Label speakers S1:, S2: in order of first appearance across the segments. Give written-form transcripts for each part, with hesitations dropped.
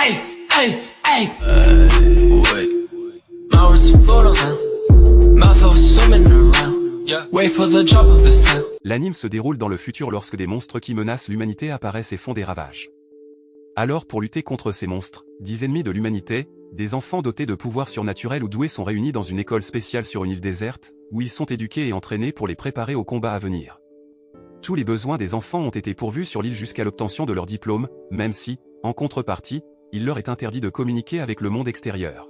S1: Hey, hey, hey. Wait. My words are full of hell. My thoughts swimming around. Yeah. Wait for the drop of the sound.
S2: L'anime se déroule dans le futur lorsque des monstres qui menacent l'humanité apparaissent et font des ravages. Alors pour lutter contre ces monstres, 10 ennemis de l'humanité, des enfants dotés de pouvoirs surnaturels ou doués sont réunis dans une école spéciale sur une île déserte, où ils sont éduqués et entraînés pour les préparer au combat à venir. Tous les besoins des enfants ont été pourvus sur l'île jusqu'à l'obtention de leur diplôme, même si, en contrepartie, il leur est interdit de communiquer avec le monde extérieur.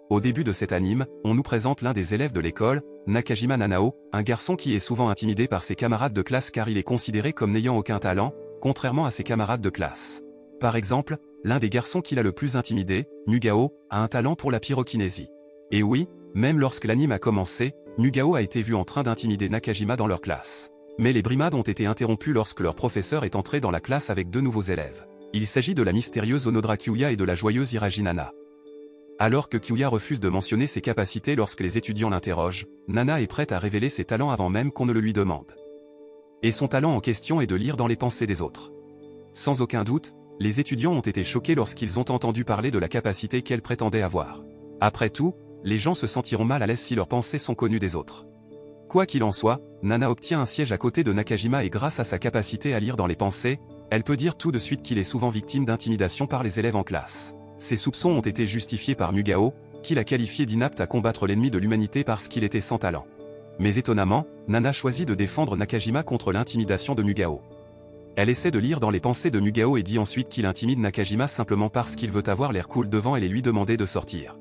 S2: Au début de cet anime, on nous présente l'un des élèves de l'école, Nakajima Nanao, un garçon qui est souvent intimidé par ses camarades de classe car il est considéré comme n'ayant aucun talent, contrairement à ses camarades de classe. Par exemple, l'un des garçons qu'il a le plus intimidé, Nugao, a un talent pour la pyrokinésie. Et oui, même lorsque l'anime a commencé, Nugao a été vu en train d'intimider Nakajima dans leur classe. Mais les brimades ont été interrompues lorsque leur professeur est entré dans la classe avec 2 nouveaux élèves. Il s'agit de la mystérieuse Onodra Kyuya et de la joyeuse Hiraji Nana. Alors que Kyuya refuse de mentionner ses capacités lorsque les étudiants l'interrogent, Nana est prête à révéler ses talents avant même qu'on ne le lui demande. Et son talent en question est de lire dans les pensées des autres. Sans aucun doute, les étudiants ont été choqués lorsqu'ils ont entendu parler de la capacité qu'elle prétendait avoir. Après tout, les gens se sentiront mal à l'aise si leurs pensées sont connues des autres. Quoi qu'il en soit, Nana obtient un siège à côté de Nakajima et grâce à sa capacité à lire dans les pensées, elle peut dire tout de suite qu'il est souvent victime d'intimidation par les élèves en classe. Ses soupçons ont été justifiés par Nugao, qui l'a qualifié d'inapte à combattre l'ennemi de l'humanité parce qu'il était sans talent. Mais étonnamment, Nana choisit de défendre Nakajima contre l'intimidation de Nugao. Elle essaie de lire dans les pensées de Nugao et dit ensuite qu'il intimide Nakajima simplement parce qu'il veut avoir l'air cool devant elle et lui demander de sortir.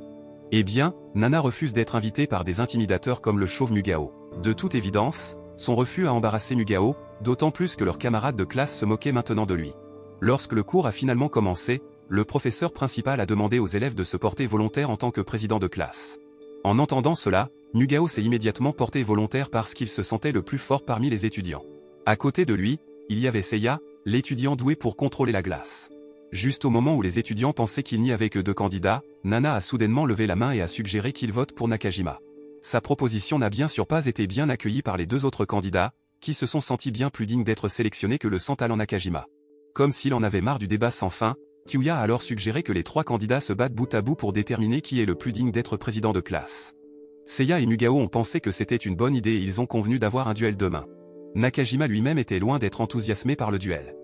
S2: Eh bien, Nana refuse d'être invitée par des intimidateurs comme le chauve Nugao. De toute évidence, son refus a embarrassé Nugao, d'autant plus que leurs camarades de classe se moquaient maintenant de lui. Lorsque le cours a finalement commencé, le professeur principal a demandé aux élèves de se porter volontaire en tant que président de classe. En entendant cela, Nugao s'est immédiatement porté volontaire parce qu'il se sentait le plus fort parmi les étudiants. À côté de lui, il y avait Seiya, l'étudiant doué pour contrôler la glace. Juste au moment où les étudiants pensaient qu'il n'y avait que 2 candidats, Nana a soudainement levé la main et a suggéré qu'ils votent pour Nakajima. Sa proposition n'a bien sûr pas été bien accueillie par les 2 autres candidats, qui se sont sentis bien plus dignes d'être sélectionnés que le sans talent Nakajima. Comme s'il en avait marre du débat sans fin, Kyuya a alors suggéré que les 3 candidats se battent bout à bout pour déterminer qui est le plus digne d'être président de classe. Seiya et Nugao ont pensé que c'était une bonne idée et ils ont convenu d'avoir un duel demain. Nakajima lui-même était loin d'être enthousiasmé par le duel.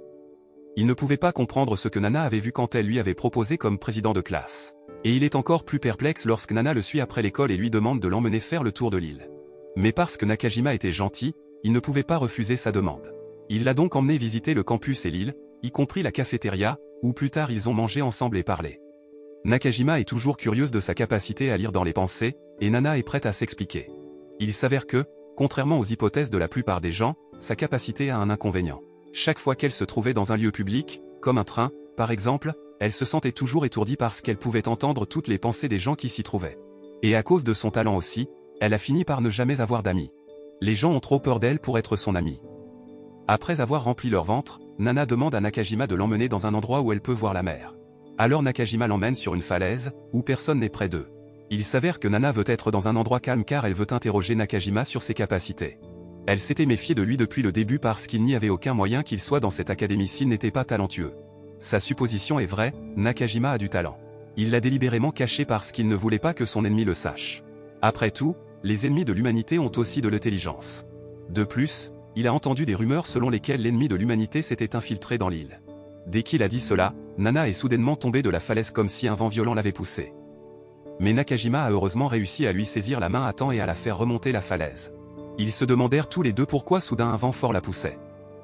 S2: Il ne pouvait pas comprendre ce que Nana avait vu quand elle lui avait proposé comme président de classe. Et il est encore plus perplexe lorsque Nana le suit après l'école et lui demande de l'emmener faire le tour de l'île. Mais parce que Nakajima était gentil, il ne pouvait pas refuser sa demande. Il l'a donc emmené visiter le campus et l'île, y compris la cafétéria, où plus tard ils ont mangé ensemble et parlé. Nakajima est toujours curieuse de sa capacité à lire dans les pensées, et Nana est prête à s'expliquer. Il s'avère que, contrairement aux hypothèses de la plupart des gens, sa capacité a un inconvénient. Chaque fois qu'elle se trouvait dans un lieu public, comme un train, par exemple, elle se sentait toujours étourdie parce qu'elle pouvait entendre toutes les pensées des gens qui s'y trouvaient. Et à cause de son talent aussi, elle a fini par ne jamais avoir d'amis. Les gens ont trop peur d'elle pour être son amie. Après avoir rempli leur ventre, Nana demande à Nakajima de l'emmener dans un endroit où elle peut voir la mer. Alors Nakajima l'emmène sur une falaise, où personne n'est près d'eux. Il s'avère que Nana veut être dans un endroit calme car elle veut interroger Nakajima sur ses capacités. Elle s'était méfiée de lui depuis le début parce qu'il n'y avait aucun moyen qu'il soit dans cette académie s'il n'était pas talentueux. Sa supposition est vraie, Nakajima a du talent. Il l'a délibérément caché parce qu'il ne voulait pas que son ennemi le sache. Après tout, les ennemis de l'humanité ont aussi de l'intelligence. De plus, il a entendu des rumeurs selon lesquelles l'ennemi de l'humanité s'était infiltré dans l'île. Dès qu'il a dit cela, Nana est soudainement tombée de la falaise comme si un vent violent l'avait poussée. Mais Nakajima a heureusement réussi à lui saisir la main à temps et à la faire remonter la falaise. Ils se demandèrent tous les 2 pourquoi soudain un vent fort la poussait.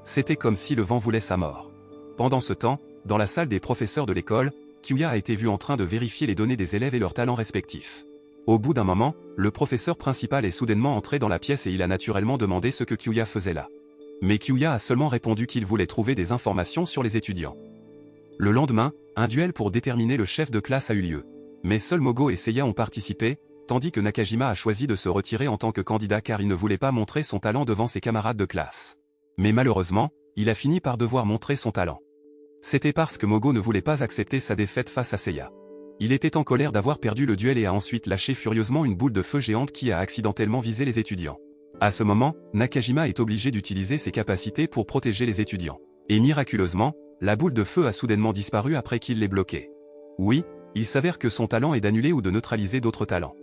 S2: C'était comme si le vent voulait sa mort. Pendant ce temps, dans la salle des professeurs de l'école, Kyuya a été vu en train de vérifier les données des élèves et leurs talents respectifs. Au bout d'un moment, le professeur principal est soudainement entré dans la pièce et il a naturellement demandé ce que Kyuya faisait là. Mais Kyuya a seulement répondu qu'il voulait trouver des informations sur les étudiants. Le lendemain, un duel pour déterminer le chef de classe a eu lieu. Mais seuls Mogo et Seiya ont participé, tandis que Nakajima a choisi de se retirer en tant que candidat car il ne voulait pas montrer son talent devant ses camarades de classe. Mais malheureusement, il a fini par devoir montrer son talent. C'était parce que Mogo ne voulait pas accepter sa défaite face à Seiya. Il était en colère d'avoir perdu le duel et a ensuite lâché furieusement une boule de feu géante qui a accidentellement visé les étudiants. À ce moment, Nakajima est obligé d'utiliser ses capacités pour protéger les étudiants. Et miraculeusement, la boule de feu a soudainement disparu après qu'il l'ait bloquée. Oui, il s'avère que son talent est d'annuler ou de neutraliser d'autres talents.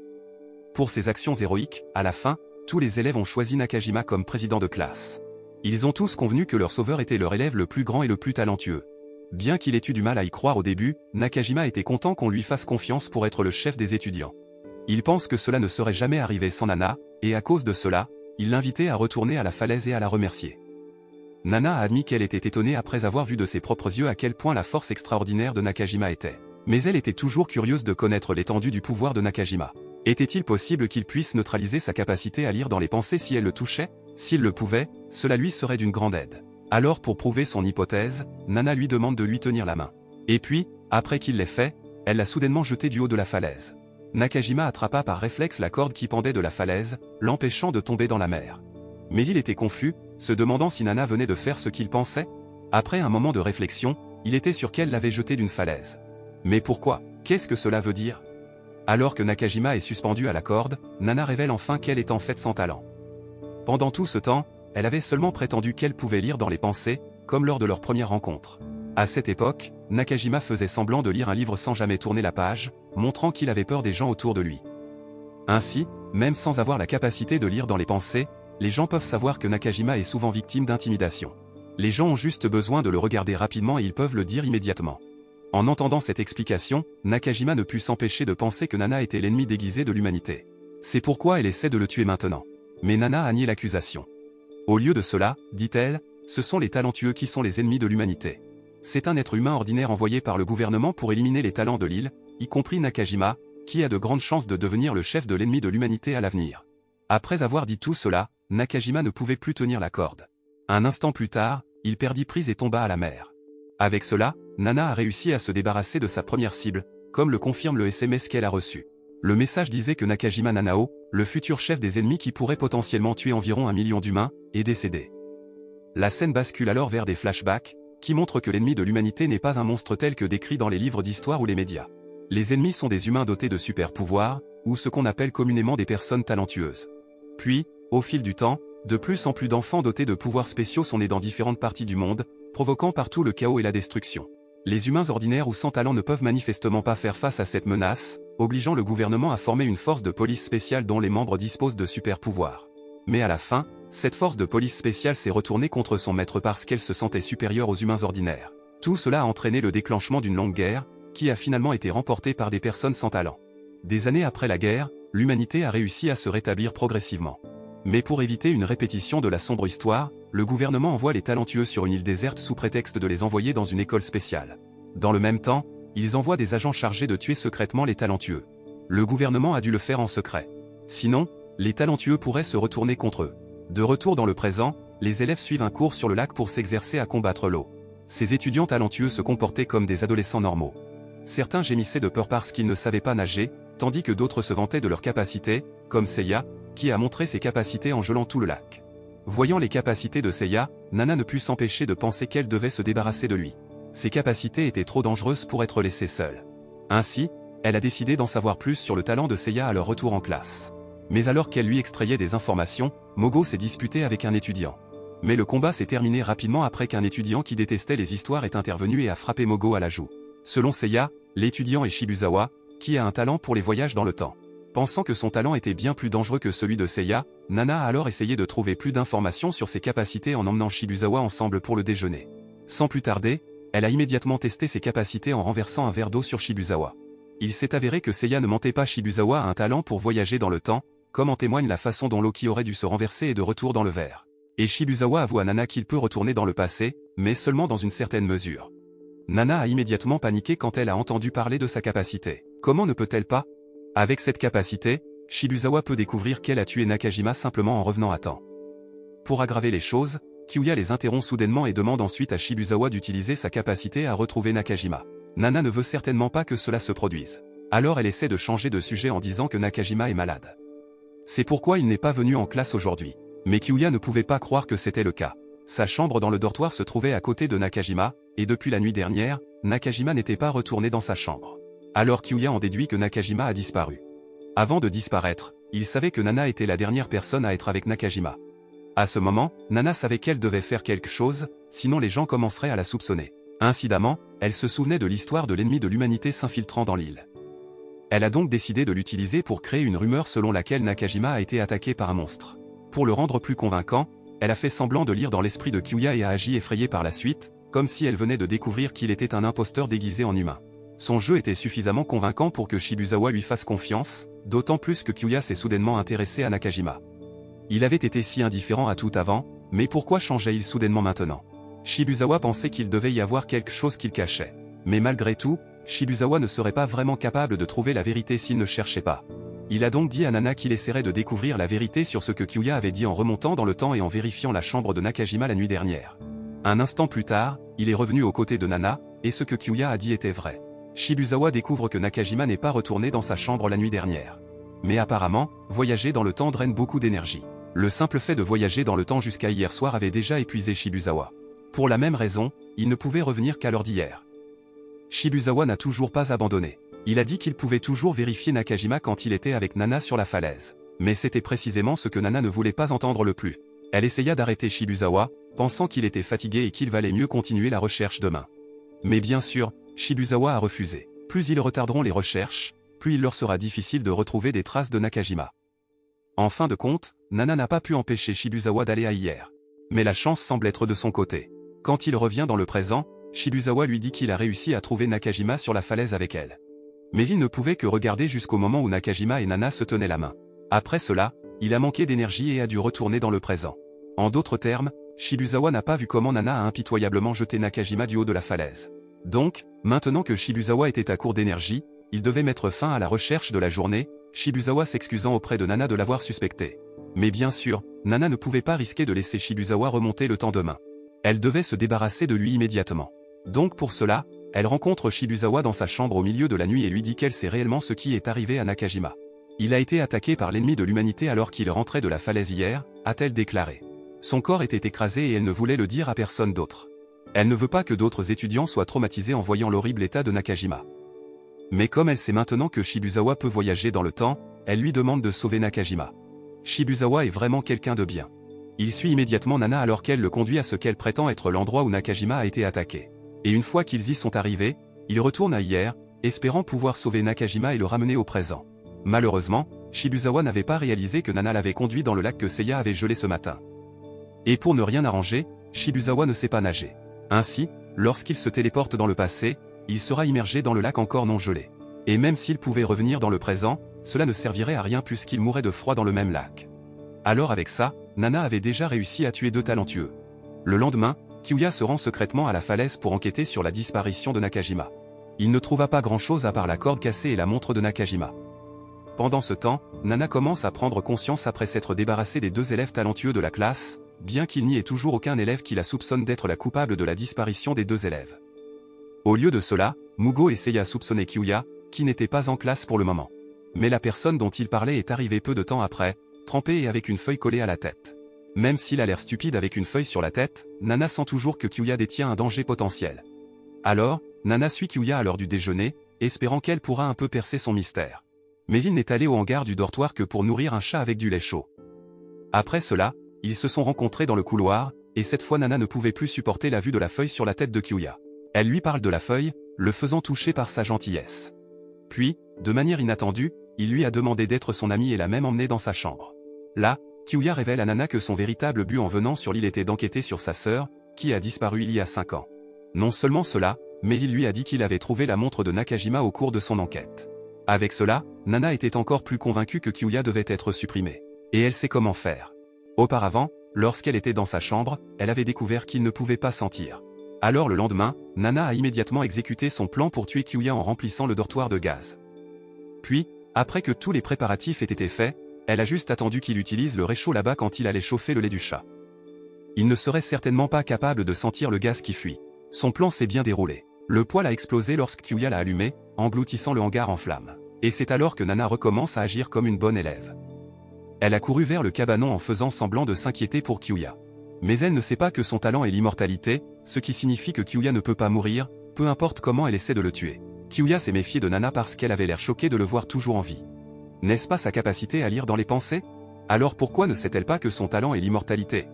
S2: Pour ses actions héroïques, à la fin, tous les élèves ont choisi Nakajima comme président de classe. Ils ont tous convenu que leur sauveur était leur élève le plus grand et le plus talentueux. Bien qu'il ait eu du mal à y croire au début, Nakajima était content qu'on lui fasse confiance pour être le chef des étudiants. Il pense que cela ne serait jamais arrivé sans Nana, et à cause de cela, il l'invitait à retourner à la falaise et à la remercier. Nana a admis qu'elle était étonnée après avoir vu de ses propres yeux à quel point la force extraordinaire de Nakajima était. Mais elle était toujours curieuse de connaître l'étendue du pouvoir de Nakajima. Était-il possible qu'il puisse neutraliser sa capacité à lire dans les pensées si elle le touchait? S'il le pouvait, cela lui serait d'une grande aide. Alors pour prouver son hypothèse, Nana lui demande de lui tenir la main. Et puis, après qu'il l'ait fait, elle l'a soudainement jeté du haut de la falaise. Nakajima attrapa par réflexe la corde qui pendait de la falaise, l'empêchant de tomber dans la mer. Mais il était confus, se demandant si Nana venait de faire ce qu'il pensait. Après un moment de réflexion, il était sûr qu'elle l'avait jeté d'une falaise. Mais pourquoi? Qu'est-ce que cela veut dire? Alors que Nakajima est suspendu à la corde, Nana révèle enfin qu'elle est en fait sans talent. Pendant tout ce temps, elle avait seulement prétendu qu'elle pouvait lire dans les pensées, comme lors de leur première rencontre. À cette époque, Nakajima faisait semblant de lire un livre sans jamais tourner la page, montrant qu'il avait peur des gens autour de lui. Ainsi, même sans avoir la capacité de lire dans les pensées, les gens peuvent savoir que Nakajima est souvent victime d'intimidation. Les gens ont juste besoin de le regarder rapidement et ils peuvent le dire immédiatement. En entendant cette explication, Nakajima ne put s'empêcher de penser que Nana était l'ennemi déguisé de l'humanité. C'est pourquoi elle essaie de le tuer maintenant. Mais Nana a nié l'accusation. Au lieu de cela, dit-elle, ce sont les talentueux qui sont les ennemis de l'humanité. C'est un être humain ordinaire envoyé par le gouvernement pour éliminer les talents de l'île, y compris Nakajima, qui a de grandes chances de devenir le chef de l'ennemi de l'humanité à l'avenir. Après avoir dit tout cela, Nakajima ne pouvait plus tenir la corde. Un instant plus tard, il perdit prise et tomba à la mer. Avec cela, Nana a réussi à se débarrasser de sa première cible, comme le confirme le SMS qu'elle a reçu. Le message disait que Nakajima Nanao, le futur chef des ennemis qui pourrait potentiellement tuer environ 1 million d'humains, est décédé. La scène bascule alors vers des flashbacks, qui montrent que l'ennemi de l'humanité n'est pas un monstre tel que décrit dans les livres d'histoire ou les médias. Les ennemis sont des humains dotés de super pouvoirs, ou ce qu'on appelle communément des personnes talentueuses. Puis, au fil du temps, de plus en plus d'enfants dotés de pouvoirs spéciaux sont nés dans différentes parties du monde, provoquant partout le chaos et la destruction. Les humains ordinaires ou sans talent ne peuvent manifestement pas faire face à cette menace, obligeant le gouvernement à former une force de police spéciale dont les membres disposent de super pouvoirs. Mais à la fin, cette force de police spéciale s'est retournée contre son maître parce qu'elle se sentait supérieure aux humains ordinaires. Tout cela a entraîné le déclenchement d'une longue guerre, qui a finalement été remportée par des personnes sans talent. Des années après la guerre, l'humanité a réussi à se rétablir progressivement. Mais pour éviter une répétition de la sombre histoire, le gouvernement envoie les talentueux sur une île déserte sous prétexte de les envoyer dans une école spéciale. Dans le même temps, ils envoient des agents chargés de tuer secrètement les talentueux. Le gouvernement a dû le faire en secret. Sinon, les talentueux pourraient se retourner contre eux. De retour dans le présent, les élèves suivent un cours sur le lac pour s'exercer à combattre l'eau. Ces étudiants talentueux se comportaient comme des adolescents normaux. Certains gémissaient de peur parce qu'ils ne savaient pas nager, tandis que d'autres se vantaient de leurs capacités, comme Seiya, qui a montré ses capacités en gelant tout le lac. Voyant les capacités de Seiya, Nana ne put s'empêcher de penser qu'elle devait se débarrasser de lui. Ses capacités étaient trop dangereuses pour être laissées seule. Ainsi, elle a décidé d'en savoir plus sur le talent de Seiya à leur retour en classe. Mais alors qu'elle lui extrayait des informations, Mogo s'est disputé avec un étudiant. Mais le combat s'est terminé rapidement après qu'un étudiant qui détestait les histoires est intervenu et a frappé Mogo à la joue. Selon Seiya, l'étudiant est Shibuzawa, qui a un talent pour les voyages dans le temps. Pensant que son talent était bien plus dangereux que celui de Seiya, Nana a alors essayé de trouver plus d'informations sur ses capacités en emmenant Shibuzawa ensemble pour le déjeuner. Sans plus tarder, elle a immédiatement testé ses capacités en renversant un verre d'eau sur Shibuzawa. Il s'est avéré que Seiya ne mentait pas, Shibuzawa a un talent pour voyager dans le temps, comme en témoigne la façon dont l'eau qui aurait dû se renverser est de retour dans le verre. Et Shibuzawa avoue à Nana qu'il peut retourner dans le passé, mais seulement dans une certaine mesure. Nana a immédiatement paniqué quand elle a entendu parler de sa capacité. Comment ne peut-elle pas? Avec cette capacité, Shibuzawa peut découvrir qu'elle a tué Nakajima simplement en revenant à temps. Pour aggraver les choses, Kyuya les interrompt soudainement et demande ensuite à Shibuzawa d'utiliser sa capacité à retrouver Nakajima. Nana ne veut certainement pas que cela se produise. Alors elle essaie de changer de sujet en disant que Nakajima est malade. C'est pourquoi il n'est pas venu en classe aujourd'hui. Mais Kyuya ne pouvait pas croire que c'était le cas. Sa chambre dans le dortoir se trouvait à côté de Nakajima, et depuis la nuit dernière, Nakajima n'était pas retourné dans sa chambre. Alors Kyuya en déduit que Nakajima a disparu. Avant de disparaître, il savait que Nana était la dernière personne à être avec Nakajima. À ce moment, Nana savait qu'elle devait faire quelque chose, sinon les gens commenceraient à la soupçonner. Incidemment, elle se souvenait de l'histoire de l'ennemi de l'humanité s'infiltrant dans l'île. Elle a donc décidé de l'utiliser pour créer une rumeur selon laquelle Nakajima a été attaqué par un monstre. Pour le rendre plus convaincant, elle a fait semblant de lire dans l'esprit de Kyuya et a agi effrayée par la suite, comme si elle venait de découvrir qu'il était un imposteur déguisé en humain. Son jeu était suffisamment convaincant pour que Shibuzawa lui fasse confiance, d'autant plus que Kyuya s'est soudainement intéressé à Nakajima. Il avait été si indifférent à tout avant, mais pourquoi changeait-il soudainement maintenant? Shibuzawa pensait qu'il devait y avoir quelque chose qu'il cachait. Mais malgré tout, Shibuzawa ne serait pas vraiment capable de trouver la vérité s'il ne cherchait pas. Il a donc dit à Nana qu'il essaierait de découvrir la vérité sur ce que Kyuya avait dit en remontant dans le temps et en vérifiant la chambre de Nakajima la nuit dernière. Un instant plus tard, il est revenu aux côtés de Nana, et ce que Kyuya a dit était vrai. Shibuzawa découvre que Nakajima n'est pas retourné dans sa chambre la nuit dernière. Mais apparemment, voyager dans le temps draine beaucoup d'énergie. Le simple fait de voyager dans le temps jusqu'à hier soir avait déjà épuisé Shibuzawa. Pour la même raison, il ne pouvait revenir qu'à l'heure d'hier. Shibuzawa n'a toujours pas abandonné. Il a dit qu'il pouvait toujours vérifier Nakajima quand il était avec Nana sur la falaise. Mais c'était précisément ce que Nana ne voulait pas entendre le plus. Elle essaya d'arrêter Shibuzawa, pensant qu'il était fatigué et qu'il valait mieux continuer la recherche demain. Mais bien sûr, Shibuzawa a refusé. Plus ils retarderont les recherches, plus il leur sera difficile de retrouver des traces de Nakajima. En fin de compte, Nana n'a pas pu empêcher Shibuzawa d'aller à hier. Mais la chance semble être de son côté. Quand il revient dans le présent, Shibuzawa lui dit qu'il a réussi à trouver Nakajima sur la falaise avec elle. Mais il ne pouvait que regarder jusqu'au moment où Nakajima et Nana se tenaient la main. Après cela, il a manqué d'énergie et a dû retourner dans le présent. En d'autres termes, Shibuzawa n'a pas vu comment Nana a impitoyablement jeté Nakajima du haut de la falaise. Donc, maintenant que Shibuzawa était à court d'énergie, il devait mettre fin à la recherche de la journée, Shibuzawa s'excusant auprès de Nana de l'avoir suspecté. Mais bien sûr, Nana ne pouvait pas risquer de laisser Shibuzawa remonter le temps demain. Elle devait se débarrasser de lui immédiatement. Donc pour cela, elle rencontre Shibuzawa dans sa chambre au milieu de la nuit et lui dit qu'elle sait réellement ce qui est arrivé à Nakajima. Il a été attaqué par l'ennemi de l'humanité alors qu'il rentrait de la falaise hier, a-t-elle déclaré. Son corps était écrasé et elle ne voulait le dire à personne d'autre. Elle ne veut pas que d'autres étudiants soient traumatisés en voyant l'horrible état de Nakajima. Mais comme elle sait maintenant que Shibuzawa peut voyager dans le temps, elle lui demande de sauver Nakajima. Shibuzawa est vraiment quelqu'un de bien. Il suit immédiatement Nana alors qu'elle le conduit à ce qu'elle prétend être l'endroit où Nakajima a été attaqué. Et une fois qu'ils y sont arrivés, il retourne à hier, espérant pouvoir sauver Nakajima et le ramener au présent. Malheureusement, Shibuzawa n'avait pas réalisé que Nana l'avait conduit dans le lac que Seiya avait gelé ce matin. Et pour ne rien arranger, Shibuzawa ne sait pas nager. Ainsi, lorsqu'il se téléporte dans le passé, il sera immergé dans le lac encore non gelé. Et même s'il pouvait revenir dans le présent, cela ne servirait à rien puisqu'il mourrait de froid dans le même lac. Alors avec ça, Nana avait déjà réussi à tuer 2 talentueux. Le lendemain, Kyuya se rend secrètement à la falaise pour enquêter sur la disparition de Nakajima. Il ne trouva pas grand-chose à part la corde cassée et la montre de Nakajima. Pendant ce temps, Nana commence à prendre conscience après s'être débarrassé des 2 élèves talentueux de la classe, bien qu'il n'y ait toujours aucun élève qui la soupçonne d'être la coupable de la disparition des 2 élèves. Au lieu de cela, Mugo et Seiya soupçonnaient Kyuya, qui n'était pas en classe pour le moment. Mais la personne dont il parlait est arrivée peu de temps après, trempée et avec une feuille collée à la tête. Même s'il a l'air stupide avec une feuille sur la tête, Nana sent toujours que Kyuya détient un danger potentiel. Alors, Nana suit Kyuya à l'heure du déjeuner, espérant qu'elle pourra un peu percer son mystère. Mais il n'est allé au hangar du dortoir que pour nourrir un chat avec du lait chaud. Après cela, ils se sont rencontrés dans le couloir, et cette fois Nana ne pouvait plus supporter la vue de la feuille sur la tête de Kyuya. Elle lui parle de la feuille, le faisant toucher par sa gentillesse. Puis, de manière inattendue, il lui a demandé d'être son ami et l'a même emmené dans sa chambre. Là, Kyuya révèle à Nana que son véritable but en venant sur l'île était d'enquêter sur sa sœur, qui a disparu il y a 5 ans. Non seulement cela, mais il lui a dit qu'il avait trouvé la montre de Nakajima au cours de son enquête. Avec cela, Nana était encore plus convaincue que Kyuya devait être supprimé. Et elle sait comment faire. Auparavant, lorsqu'elle était dans sa chambre, elle avait découvert qu'il ne pouvait pas sentir. Alors le lendemain, Nana a immédiatement exécuté son plan pour tuer Kyuya en remplissant le dortoir de gaz. Puis, après que tous les préparatifs aient été faits, elle a juste attendu qu'il utilise le réchaud là-bas quand il allait chauffer le lait du chat. Il ne serait certainement pas capable de sentir le gaz qui fuit. Son plan s'est bien déroulé. Le poêle a explosé lorsque Kyuya l'a allumé, engloutissant le hangar en flammes. Et c'est alors que Nana recommence à agir comme une bonne élève. Elle a couru vers le cabanon en faisant semblant de s'inquiéter pour Kyuya. Mais elle ne sait pas que son talent est l'immortalité, ce qui signifie que Kyuya ne peut pas mourir, peu importe comment elle essaie de le tuer. Kyuya s'est méfiée de Nana parce qu'elle avait l'air choquée de le voir toujours en vie. N'est-ce pas sa capacité à lire dans les pensées? Alors pourquoi ne sait-elle pas que son talent est l'immortalité?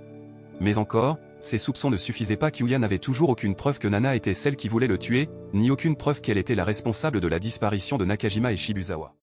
S2: Mais encore, Ses soupçons ne suffisaient pas. Kyuya n'avait toujours aucune preuve que Nana était celle qui voulait le tuer, ni aucune preuve qu'elle était la responsable de la disparition de Nakajima et Shibuzawa.